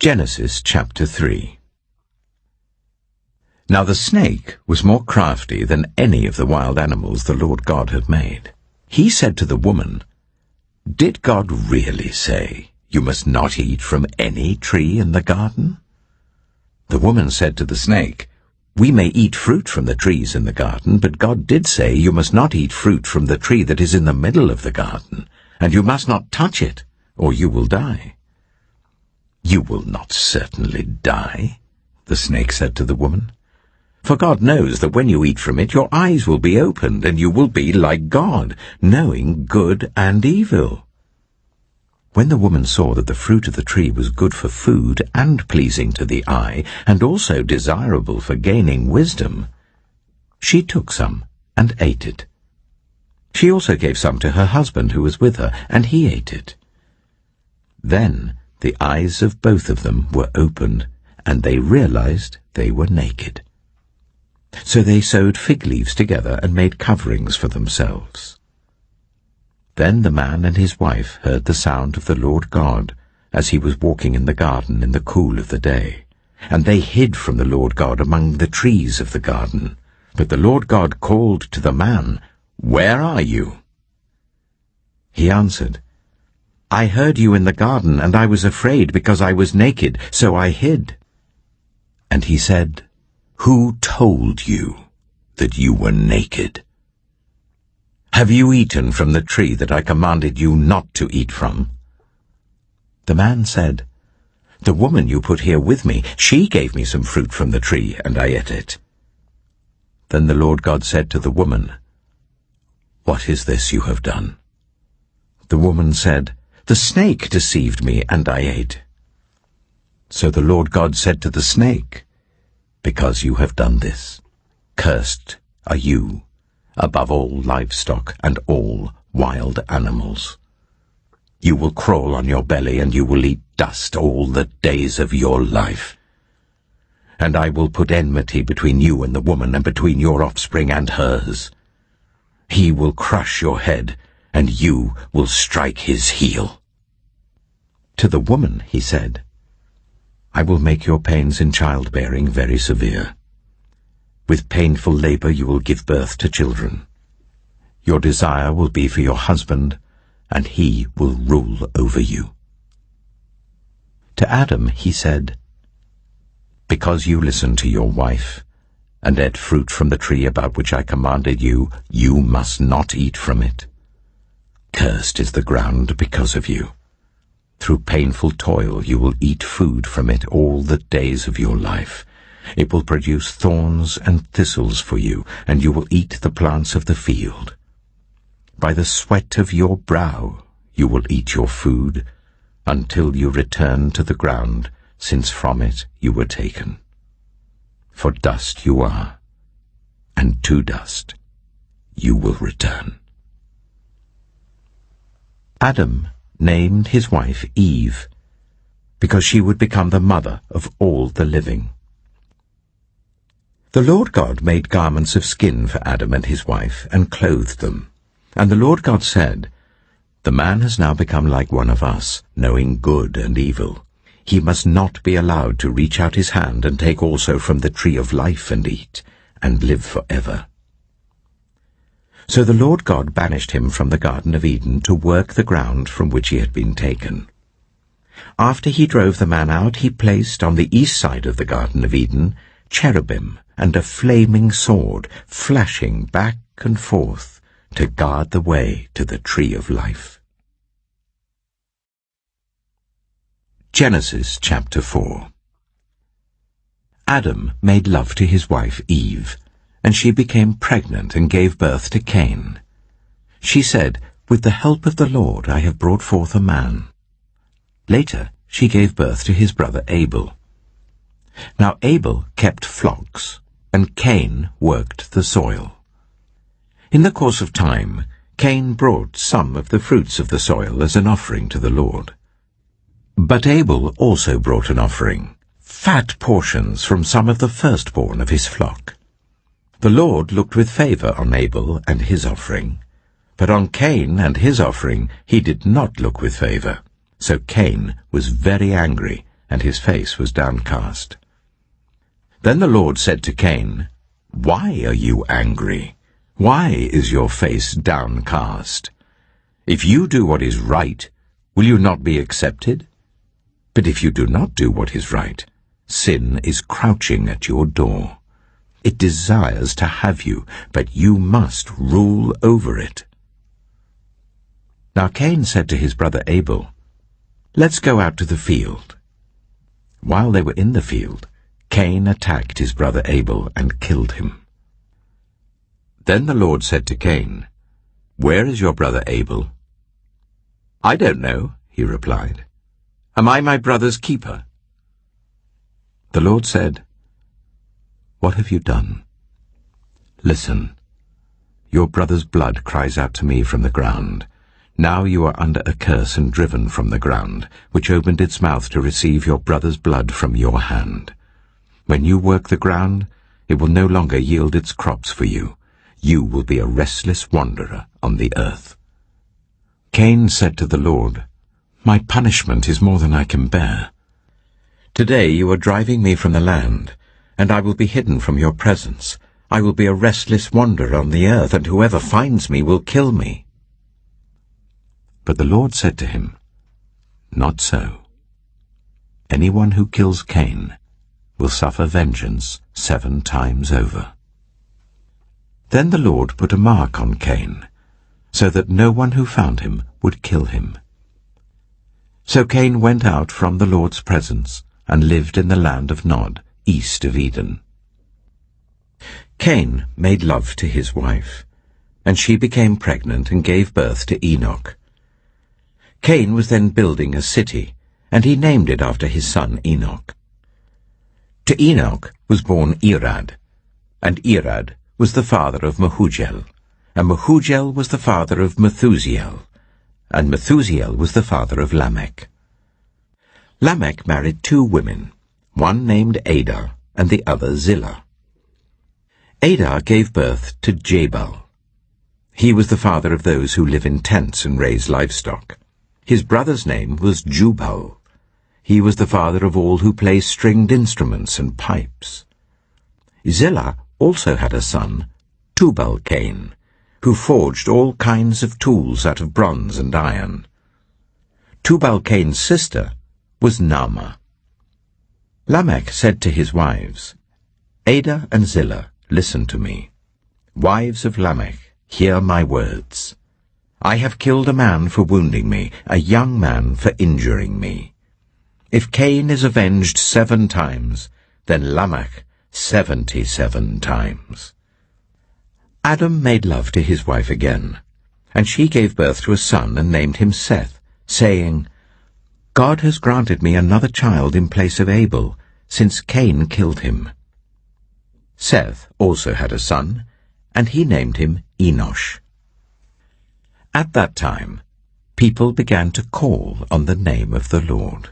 Genesis chapter 3. Now the snake was more crafty than any of the wild animals the Lord God had made. He said to the woman, "Did God really say, 'You must not eat from any tree in the garden'?" The woman said to the snake, "We may eat fruit from the trees in the garden, but God did say, 'You must not eat fruit from the tree that is in the middle of the garden, and you must not touch it, or you will die.'" "You will not certainly die," the snake said to the woman. "For God knows that when you eat from it, your eyes will be opened, and you will be like God, knowing good and evil." When the woman saw that the fruit of the tree was good for food and pleasing to the eye, and also desirable for gaining wisdom, she took some and ate it. She also gave some to her husband who was with her, and he ate it. Then the eyes of both of them were opened, and they realized they were naked. So they sewed fig leaves together and made coverings for themselves. Then the man and his wife heard the sound of the Lord God as he was walking in the garden in the cool of the day, and they hid from the Lord God among the trees of the garden. But the Lord God called to the man, "Where are you?" He answered, "I heard you in the garden, and I was afraid because I was naked, so I hid." And he said, "Who told you that you were naked? Have you eaten from the tree that I commanded you not to eat from?" The man said, "The woman you put here with me, she gave me some fruit from the tree, and I ate it." Then the Lord God said to the woman, "What is this you have done?" The woman said, "The snake deceived me, and I ate." So the Lord God said to the snake, "Because you have done this, cursed are you above all livestock and all wild animals. You will crawl on your belly, and you will eat dust all the days of your life. And I will put enmity between you and the woman, and between your offspring and hers. He will crush your head, and you will strike his heel." To the woman he said, "I will make your pains in childbearing very severe. With painful labor you will give birth to children. Your desire will be for your husband, and he will rule over you." To Adam he said, "Because you listened to your wife, and ate fruit from the tree about which I commanded you, you must not eat from it. Cursed is the ground because of you. Through painful toil you will eat food from it all the days of your life. It will produce thorns and thistles for you, and you will eat the plants of the field. By the sweat of your brow you will eat your food, until you return to the ground, since from it you were taken. For dust you are, and to dust you will return." Adam named his wife Eve, because she would become the mother of all the living. The Lord God made garments of skin for Adam and his wife, and clothed them. And the Lord God said, "The man has now become like one of us, knowing good and evil. He must not be allowed to reach out his hand and take also from the tree of life and eat, and live forever." So the Lord God banished him from the Garden of Eden to work the ground from which he had been taken. After he drove the man out, he placed on the east side of the Garden of Eden cherubim and a flaming sword, flashing back and forth to guard the way to the tree of life. Genesis chapter 4. Adam made love to his wife Eve, and she became pregnant and gave birth to Cain. She said, "With the help of the Lord I have brought forth a man." Later she gave birth to his brother Abel. Now Abel kept flocks, and Cain worked the soil. In the course of time, Cain brought some of the fruits of the soil as an offering to the Lord. But Abel also brought an offering, fat portions from some of the firstborn of his flock. The Lord looked with favor on Abel and his offering, but on Cain and his offering he did not look with favor. So Cain was very angry, and his face was downcast. Then the Lord said to Cain, "Why are you angry? Why is your face downcast? If you do what is right, will you not be accepted? But if you do not do what is right, sin is crouching at your door. It desires to have you, but you must rule over it." Now Cain said to his brother Abel, "Let's go out to the field." While they were in the field, Cain attacked his brother Abel and killed him. Then the Lord said to Cain, "Where is your brother Abel?" "I don't know," he replied. "Am I my brother's keeper?" The Lord said, "What have you done? Listen, your brother's blood cries out to me from the ground. Now you are under a curse and driven from the ground, which opened its mouth to receive your brother's blood from your hand. When you work the ground, it will no longer yield its crops for you. You will be a restless wanderer on the earth." Cain said to the Lord, "My punishment is more than I can bear. Today you are driving me from the land, and I will be hidden from your presence. I will be a restless wanderer on the earth, and whoever finds me will kill me." But the Lord said to him, "Not so. Anyone who kills Cain will suffer vengeance 7 times over." Then the Lord put a mark on Cain, so that no one who found him would kill him. So Cain went out from the Lord's presence and lived in the land of Nod, east of Eden. Cain made love to his wife, and she became pregnant and gave birth to Enoch. Cain was then building a city, and he named it after his son Enoch. To Enoch was born Irad, and Irad was the father of Mehujael, and Mehujael was the father of Methusael, and Methusael was the father of Lamech. Lamech married 2 women, one named Adah and the other Zillah. Adah gave birth to Jabal. He was the father of those who live in tents and raise livestock. His brother's name was Jubal. He was the father of all who play stringed instruments and pipes. Zillah also had a son, Tubal-Cain, who forged all kinds of tools out of bronze and iron. Tubal-Cain's sister was Naamah. Lamech said to his wives, "Adah and Zillah, listen to me. Wives of Lamech, hear my words. I have killed a man for wounding me, a young man for injuring me. If Cain is avenged 7 times, then Lamech 77 times. Adam made love to his wife again, and she gave birth to a son and named him Seth, saying, "God has granted me another child in place of Abel, since Cain killed him." Seth also had a son, and he named him Enosh. At that time, people began to call on the name of the Lord.